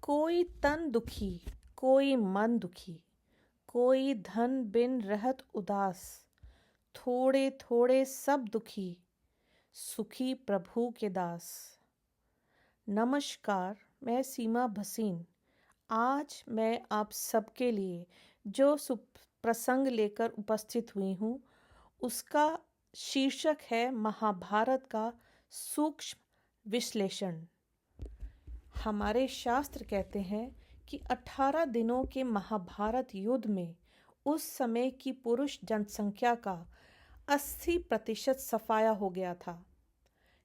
कोई तन दुखी, कोई मन दुखी, कोई धन बिन रहत उदास, थोड़े थोड़े सब दुखी, सुखी प्रभु के दास। नमस्कार, मैं सीमा भसीन। आज मैं आप सबके लिए जो प्रसंग लेकर उपस्थित हुई हूँ, उसका शीर्षक है महाभारत का सूक्ष्म विश्लेषण। हमारे शास्त्र कहते हैं कि 18 दिनों के महाभारत युद्ध में उस समय की पुरुष जनसंख्या का 80% सफाया हो गया था।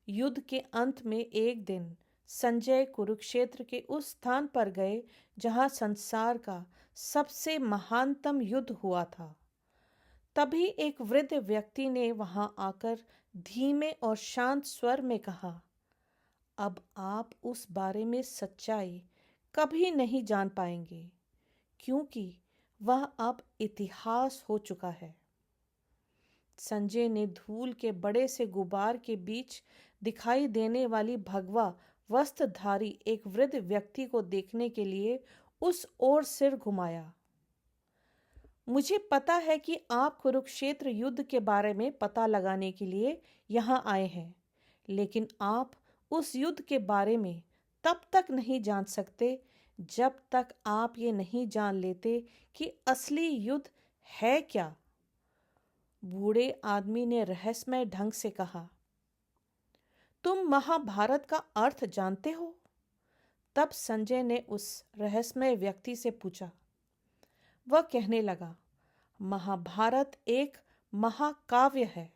युद्ध के अंत में एक दिन संजय कुरुक्षेत्र के उस स्थान पर गए जहां संसार का सबसे महानतम युद्ध हुआ था। तभी एक वृद्ध व्यक्ति ने वहां आकर धीमे और शांत स्वर में कहा, अब आप उस बारे में सच्चाई कभी नहीं जान पाएंगे, क्योंकि वह अब इतिहास हो चुका है। संजय ने धूल के बड़े से गुबार के बीच दिखाई देने वाली भगवा वस्त्रधारी एक वृद्ध व्यक्ति को देखने के लिए उस ओर सिर घुमाया। मुझे पता है कि आप कुरुक्षेत्र युद्ध के बारे में पता लगाने के लिए यहाँ आए हैं, लेकिन आप उस युद्ध के बारे में तब तक नहीं जान सकते जब तक आप ये नहीं जान लेते कि असली युद्ध है क्या। बूढ़े आदमी ने रहस्यमय ढंग से कहा, तुम महाभारत का अर्थ जानते हो? तब संजय ने उस रहस्यमय व्यक्ति से पूछा। वह कहने लगा, महाभारत एक महाकाव्य है,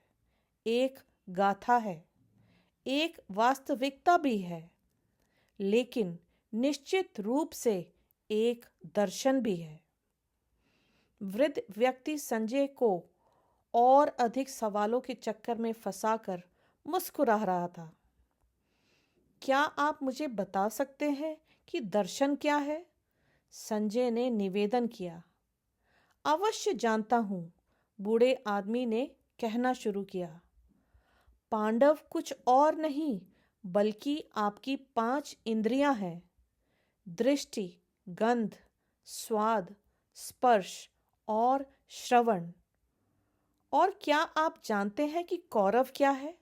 एक गाथा है, एक वास्तविकता भी है, लेकिन निश्चित रूप से एक दर्शन भी है। वृद्ध व्यक्ति संजय को और अधिक सवालों के चक्कर में फंसाकर मुस्कुरा रहा था। क्या आप मुझे बता सकते हैं कि दर्शन क्या है? संजय ने निवेदन किया। अवश्य जानता हूं, बूढ़े आदमी ने कहना शुरू किया। पांडव कुछ और नहीं बल्कि आपकी 5 इंद्रियां हैं, दृष्टि, गंध, स्वाद, स्पर्श और श्रवण। और क्या आप जानते हैं कि कौरव क्या है?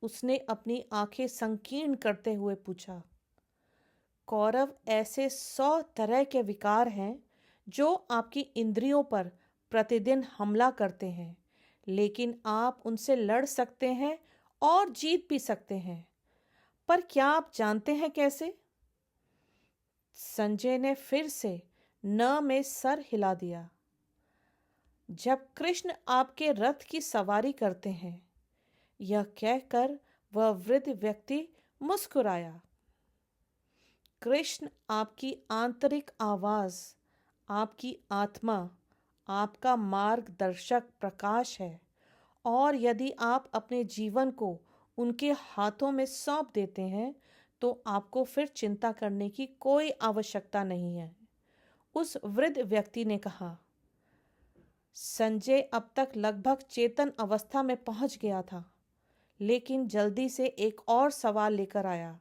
उसने अपनी आंखें संकीर्ण करते हुए पूछा। कौरव ऐसे 100 तरह के विकार हैं जो आपकी इंद्रियों पर प्रतिदिन हमला करते हैं, लेकिन आप उनसे लड़ सकते हैं और जीत भी सकते हैं। पर क्या आप जानते हैं कैसे? संजय ने फिर से न में सर हिला दिया। जब कृष्ण आपके रथ की सवारी करते हैं, यह कहकर वह वृद्ध व्यक्ति मुस्कुराया। कृष्ण आपकी आंतरिक आवाज, आपकी आत्मा, आपका मार्गदर्शक प्रकाश है, और यदि आप अपने जीवन को उनके हाथों में सौंप देते हैं तो आपको फिर चिंता करने की कोई आवश्यकता नहीं है, उस वृद्ध व्यक्ति ने कहा। संजय अब तक लगभग चेतन अवस्था में पहुंच गया था, लेकिन जल्दी से एक और सवाल लेकर आया।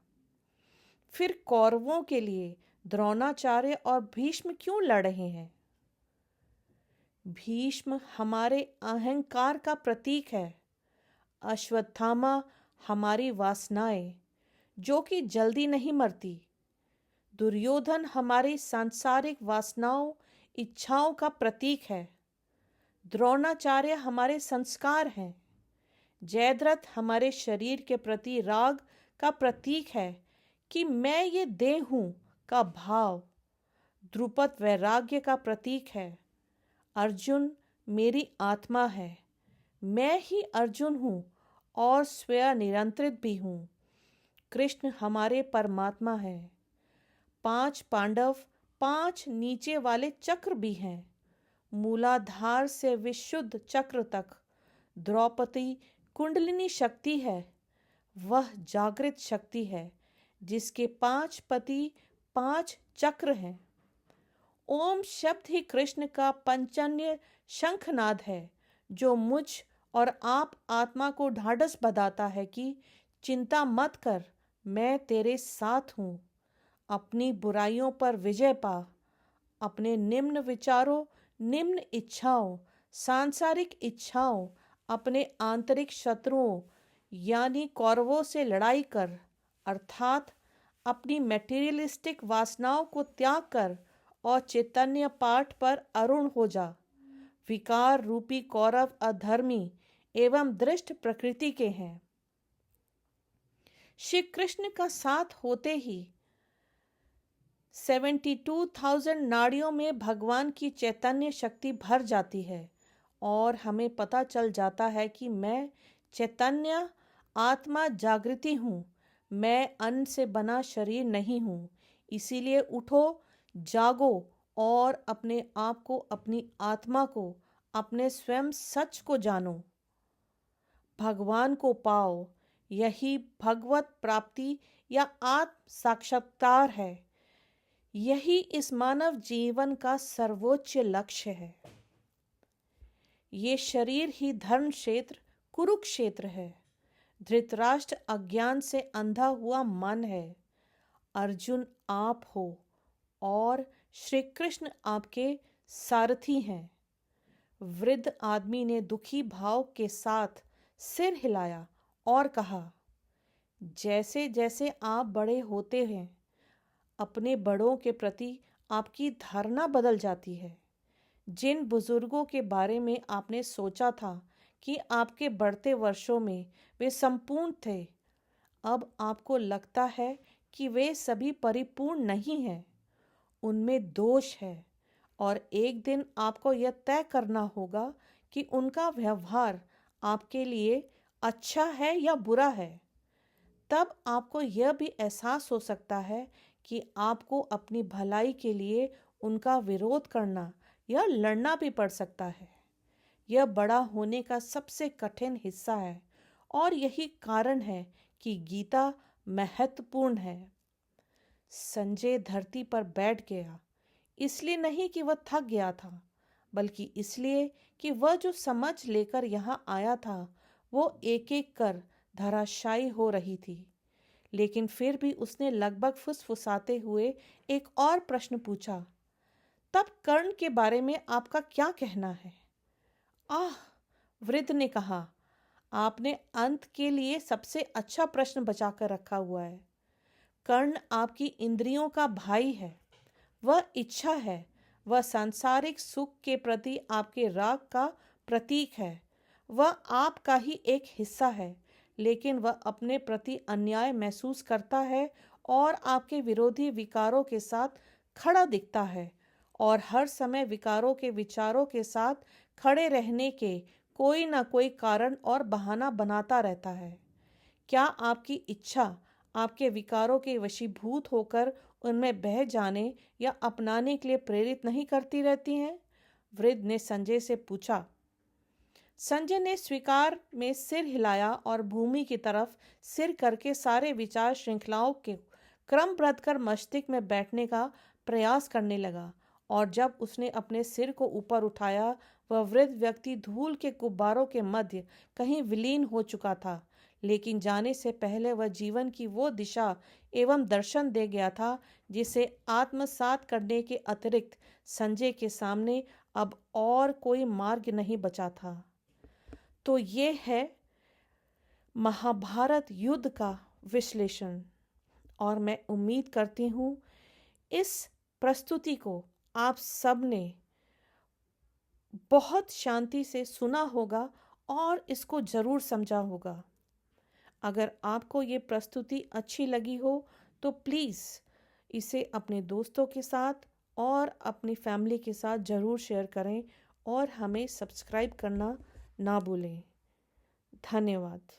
फिर कौरवों के लिए द्रोणाचार्य और भीष्म क्यों लड़ रहे हैं? भीष्म हमारे अहंकार का प्रतीक है, अश्वत्थामा हमारी वासनाएं जो कि जल्दी नहीं मरती, दुर्योधन हमारी सांसारिक वासनाओं, इच्छाओं का प्रतीक है, द्रोणाचार्य हमारे संस्कार हैं, जयद्रथ हमारे शरीर के प्रति राग का प्रतीक है कि मैं ये देह हूं का भाव, द्रुपद वैराग्य का प्रतीक है, अर्जुन मेरी आत्मा है, मैं ही अर्जुन हूं और स्वयं नियंत्रित भी हूं, कृष्ण हमारे परमात्मा है, 5 पांडव 5 नीचे वाले चक्र भी हैं, मूलाधार से विशुद्ध चक्र तक द्रौपदी कुंडलिनी शक्ति है, वह जागृत शक्ति है जिसके 5 पति 5 चक्र हैं। ओम शब्द ही कृष्ण का पंचन्य शंखनाद है जो मुझ और आप आत्मा को ढाढ़स बंधाता है कि चिंता मत कर, मैं तेरे साथ हूँ। अपनी बुराइयों पर विजय पा, अपने निम्न विचारों, निम्न इच्छाओं, सांसारिक इच्छाओं, अपने आंतरिक शत्रुओं यानी कौरवों से लड़ाई कर, अर्थात अपनी मैटेरियलिस्टिक वासनाओं को त्याग कर और चैतन्य पाठ पर अरुण हो जा। विकार रूपी कौरव अधर्मी एवं दृष्ट प्रकृति के हैं। श्री कृष्ण का साथ होते ही 72,000 नाड़ियों में भगवान की चैतन्य शक्ति भर जाती है और हमें पता चल जाता है कि मैं चैतन्य आत्मा जागृति हूँ, मैं अन्न से बना शरीर नहीं हूँ। इसीलिए उठो, जागो और अपने आप को, अपनी आत्मा को, अपने स्वयं सच को जानो, भगवान को पाओ। यही भगवत प्राप्ति या आत्म साक्षात्कार है। यही इस मानव जीवन का सर्वोच्च लक्ष्य है। ये शरीर ही धर्म क्षेत्र कुरुक्षेत्र है। धृतराष्ट्र अज्ञान से अंधा हुआ मन है। अर्जुन आप हो और श्री कृष्ण आपके सारथी हैं। वृद्ध आदमी ने दुखी भाव के साथ सिर हिलाया और कहा, जैसे जैसे आप बड़े होते हैं, अपने बड़ों के प्रति आपकी धारणा बदल जाती है। जिन बुजुर्गों के बारे में आपने सोचा था कि आपके बढ़ते वर्षों में वे संपूर्ण थे, अब आपको लगता है कि वे सभी परिपूर्ण नहीं हैं, उनमें दोष है और एक दिन आपको यह तय करना होगा कि उनका व्यवहार आपके लिए अच्छा है या बुरा है। तब आपको यह भी एहसास हो सकता है कि आपको अपनी भलाई के लिए उनका विरोध करना या लड़ना भी पड़ सकता है। यह बड़ा होने का सबसे कठिन हिस्सा है और यही कारण है कि गीता महत्वपूर्ण है। संजय धरती पर बैठ गया, इसलिए नहीं कि वह थक गया था, बल्कि इसलिए कि वह जो समझ लेकर यहाँ आया था वो एक एक कर धराशायी हो रही थी। लेकिन फिर भी उसने लगभग फुसफुसाते हुए एक और प्रश्न पूछा, तब कर्ण के बारे में आपका क्या कहना है? आह, वृद्ध ने कहा, आपने अंत के लिए सबसे अच्छा प्रश्न बचाकर रखा हुआ है। कर्ण आपकी इंद्रियों का भाई है, वह इच्छा है, वह सांसारिक सुख के प्रति आपके राग का प्रतीक है, वह आपका ही एक हिस्सा है, लेकिन वह अपने प्रति अन्याय महसूस करता है और आपके विरोधी विकारों के साथ खड़ा दिखता है और हर समय विकारों के विचारों के साथ खड़े रहने के कोई ना कोई कारण और बहाना बनाता रहता है। क्या आपकी इच्छा आपके विकारों के वशीभूत होकर उनमें बह जाने या अपनाने के लिए प्रेरित नहीं करती रहती हैं? वृद्ध ने संजय से पूछा। संजय ने स्वीकार में सिर हिलाया और भूमि की तरफ सिर करके सारे विचार श्रृंखलाओं के क्रमबद्ध कर मस्तिष्क में बैठने का प्रयास करने लगा और जब उसने अपने सिर को ऊपर उठाया, वह वृद्ध व्यक्ति धूल के गुब्बारों के मध्य कहीं विलीन हो चुका था, लेकिन जाने से पहले वह जीवन की वो दिशा एवं दर्शन दे गया था जिसे आत्मसात करने के अतिरिक्त संजय के सामने अब और कोई मार्ग नहीं बचा था। तो ये है महाभारत युद्ध का विश्लेषण और मैं उम्मीद करती हूँ इस प्रस्तुति को आप सब ने बहुत शांति से सुना होगा और इसको ज़रूर समझा होगा। अगर आपको ये प्रस्तुति अच्छी लगी हो तो प्लीज़ इसे अपने दोस्तों के साथ और अपनी फैमिली के साथ ज़रूर शेयर करें और हमें सब्सक्राइब करना ना भूलें। धन्यवाद।